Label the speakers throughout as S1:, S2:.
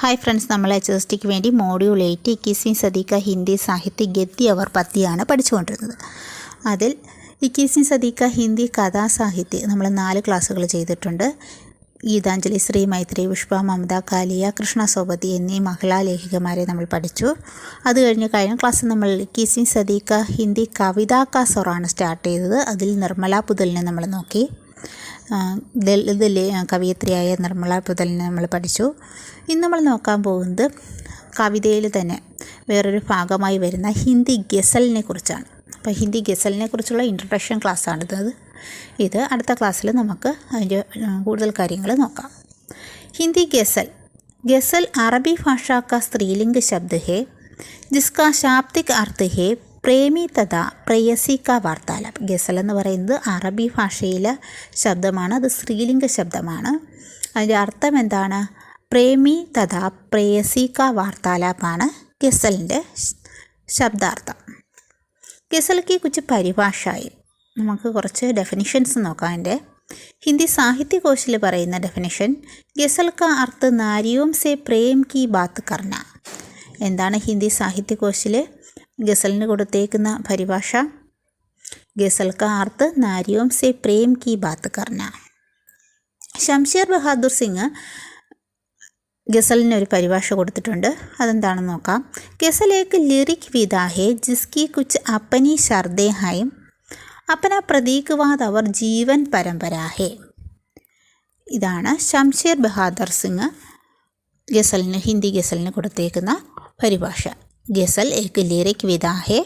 S1: Hi friends, നമ്മൾ HSTക്ക് വേണ്ടി module 8 21वीं सदी का हिंदी साहित्य गद्य और പദ്യമാണ് പഠിച്ചുകൊണ്ടിരുന്നത്. അതിൽ 21वीं सदी का हिंदी കഥാസാഹിത്യം നമ്മൾ 4 ക്ലാസ്സുകൾ ചെയ്തിട്ടുണ്ട്. ഗീതാഞ്ജലി, ശ്രീ മൈത്രി, പുഷ്പ, മമത, കാലിയ, കൃഷ്ണ സോപതി എന്നീ മഹിളാ ലേഖികമാരെ നമ്മൾ പഠിച്ചു. അത് കഴിഞ്ഞ ക്ലാസ്സിൽ നമ്മൾ 21वीं सदी का हिंदी കവിതാ കാ സ്വറാണ് സ്റ്റാർട്ട് ചെയ്തത്. അതിൽ നിർമ്മല പുതലിനെ നമ്മൾ നോക്കി. കവയിത്രിയായ നിർമ്മല പുതലിനെ നമ്മൾ പഠിച്ചു. ഇന്ന് നമ്മൾ നോക്കാൻ പോകുന്നത് കവിതയിൽ തന്നെ വേറൊരു ഭാഗമായി വരുന്ന ഹിന്ദി ഗസലിനെ കുറിച്ചാണ്. അപ്പോൾ ഹിന്ദി ഗസലിനെ കുറിച്ചുള്ള ഇൻട്രൊഡക്ഷൻ ക്ലാസ്സാണിത്. ഇത് അടുത്ത ക്ലാസ്സിൽ നമുക്ക് അതിൻ്റെ കൂടുതൽ കാര്യങ്ങൾ നോക്കാം. ഹിന്ദി ഗസൽ. ഗസൽ അറബി ഭാഷ का स्त्रीलिंग शब्द है जिसका शाब्दिक अर्थ है പ്രേമി തഥാ പ്രേയസി കാ വാർത്താലാപ്. ഗസൽ എന്ന് പറയുന്നത് അറബി ഭാഷയിലെ ശബ്ദമാണ്. അത് സ്ത്രീലിംഗ ശബ്ദമാണ്. അതിൻ്റെ അർത്ഥം എന്താണ്? പ്രേമി തഥാ പ്രേയസി കാ വാർത്താലാപ്പാണ് ഗസലിൻ്റെ ശബ്ദാർത്ഥം. ഗസൽ की कुछ പരിഭാഷായി നമുക്ക് കുറച്ച് ഡെഫിനിഷൻസ് നോക്കാം. അതിൻ്റെ ഹിന്ദി സാഹിത്യകോശിൽ പറയുന്ന ഡെഫിനിഷൻ, ഗസൽ കാ അർത്ഥ നാരിയോം സെ പ്രേം കി ബാത്ത് കർന. എന്താണ് ഹിന്ദി സാഹിത്യകോശിൽ ഗസലിന് കൊടുത്തേക്കുന്ന പരിഭാഷ? ഗസൽ കാ അർത്ഥ നാരിയോം സെ പ്രേം കി ബാത്ത് കർന. ശംഷേർ ബഹാദൂർ സിംഗ് ഗസലിന് ഒരു പരിഭാഷ കൊടുത്തിട്ടുണ്ട്. അതെന്താണെന്ന് നോക്കാം. ഗസൽ ഏക് ലിറിക് വിധാ ഹെ ജിസ്കി കുച്ച് അപ്പനി ശർദേ ഹൈം അപ്പന പ്രതീകവാദ് അവർ ജീവൻ പരമ്പരാ ഹെ. ഇതാണ് ശംഷേർ ബഹാദൂർ സിംഗ് ഗസലിന് ഹിന്ദി ഗസലിന് കൊടുത്തേക്കുന്ന പരിഭാഷ. ഗസൽ ഏക് ലിറിക് വിധാ ഹെ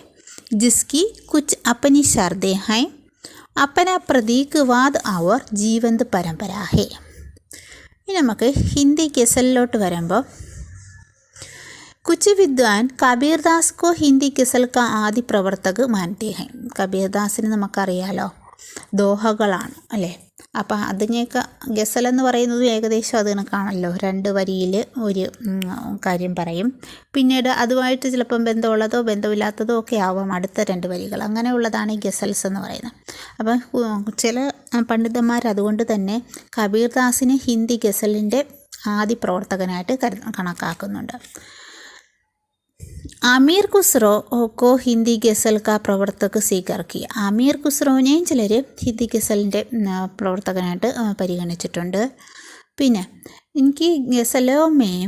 S1: ജിസ്കി കുച്ച് അപ്പനി ശർദേ ഹൈ അപ്പന പ്രതീകവാദ് അവർ ജീവന്ത് പരമ്പരാ ഹെ. ഇനി നമുക്ക് ഹിന്ദി ഗസലിലോട്ട് വരുമ്പോൾ, കുച്ച് വിദ്വാൻ കബീർദാസ് കോ ഹിന്ദി ഗസൽ കാ ആദി പ്രവർത്തക് മാനത്തെ ഹൈ. കബീർദാസിന് നമുക്കറിയാലോ ദോഹകളാണ് അല്ലേ. അപ്പം അതിനെയൊക്കെ ഗസൽ എന്ന് പറയുന്നത് ഏകദേശം അത് കണക്കാണല്ലോ. 2 വരിയിൽ ഒരു കാര്യം പറയും, പിന്നീട് അതുമായിട്ട് ചിലപ്പം ബന്ധമുള്ളതോ ബന്ധമില്ലാത്തതോ ഒക്കെ ആവാം അടുത്ത 2 വരികൾ. അങ്ങനെയുള്ളതാണ് ഈ ഗസൽസ് എന്ന് പറയുന്നത്. അപ്പം ചില പണ്ഡിതന്മാർ അതുകൊണ്ട് തന്നെ കബീർദാസിനെ ഹിന്ദി ഗസലിൻ്റെ ആദ്യ പ്രവർത്തകനായിട്ട് കണക്കാക്കുന്നുണ്ട്. അമീർ ഖുസ്രോ को हिंदी गज़ल का प्रवर्तक स्वीकार किया. അമീർ ഖുസ്രോനെയും ചിലർ ഹിന്ദി ഗസലിൻ്റെ പ്രവർത്തകനായിട്ട് പരിഗണിച്ചിട്ടുണ്ട്. പിന്നെ इनकी गज़लों में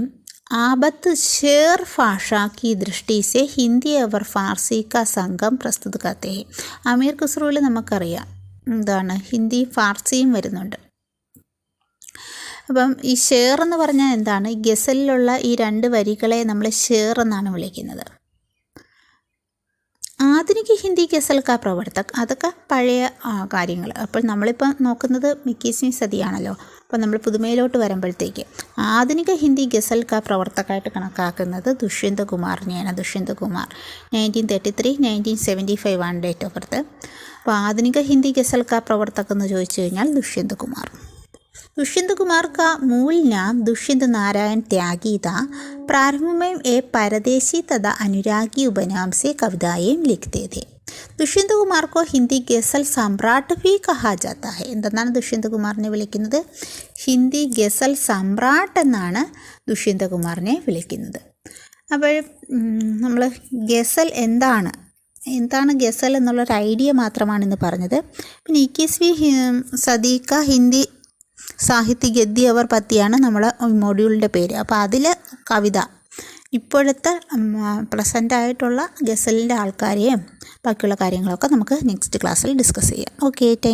S1: आबद शेर भाषा की दृष्टि से हिंदी और फारसी का संगम प्रस्तुत करते हैं. അമീർ ഖുസ്രോയിൽ നമുക്കറിയാം എന്താണ് ഹിന്ദി ഫാർസിയും വരുന്നുണ്ട്. അപ്പം ഈ ഷേർ എന്ന് പറഞ്ഞാൽ എന്താണ്? ഈ ഗസലിലുള്ള ഈ 2 വരികളെ നമ്മൾ ഷേർ എന്നാണ് വിളിക്കുന്നത്. ആധുനിക ഹിന്ദി ഗസൽ കാ പ്രവർത്തക്, അതൊക്കെ പഴയ കാര്യങ്ങൾ. അപ്പോൾ നമ്മളിപ്പോൾ നോക്കുന്നത് 21वीं സദിയാണല്ലോ. അപ്പോൾ നമ്മൾ പുതുമയിലോട്ട് വരുമ്പോഴത്തേക്ക് ആധുനിക ഹിന്ദി ഗസൽ കാ പ്രവർത്തകമായിട്ട് കണക്കാക്കുന്നത് ദുഷ്യന്ത് കുമാറിനെയാണ്. ദുഷ്യന്ത് കുമാർ 1933 1975 ആണ് ഡേറ്റ് ഓഫ് ബർത്ത്. അപ്പോൾ ആധുനിക ഹിന്ദി ഗസൽ കാ പ്രവർത്തക് എന്ന് ചോദിച്ചു കഴിഞ്ഞാൽ ദുഷ്യന്ത് കുമാർ. दुष्यंत कुमार का मूल नाम दुष्यंत नारायण त्यागी था. प्रारंभ में ये परदेशी तथा अनुरागी उपनाम से कविताएं लिखते थे. ദുഷ്യന്ത് കുമാർ को हिंदी ഗസൽ സമ്രാട്ട് भी कहा जाता है. എന്താണ് ദുഷ്യന്ത് കുമാറിനെ വിളിക്കുന്നത്? ഹിന്ദി ഗസൽ സമ്രാട്ട് എന്നാണ് ദുഷ്യന്ത് കുമാറിനെ വിളിക്കുന്നത്. അപ്പോൾ നമ്മൾ ഗസൽ എന്താണ് ഗസൽ എന്നുള്ളൊരു ഐഡിയ മാത്രമാണ് ഇന്ന് പറഞ്ഞത്. പിന്നെ 21वीं सदी का हिंदी സാഹിത്യ ഗദ്യ അവർ പദ്യമാണ് നമ്മളെ മോഡ്യൂളിൻ്റെ പേര്. അപ്പോൾ അതിൽ കവിത, ഇപ്പോഴത്തെ പ്രസൻ്റായിട്ടുള്ള ഗസലിൻ്റെ ആൾക്കാരെയും ബാക്കിയുള്ള കാര്യങ്ങളൊക്കെ നമുക്ക് നെക്സ്റ്റ് ക്ലാസ്സിൽ ഡിസ്കസ് ചെയ്യാം. Okay, thank you.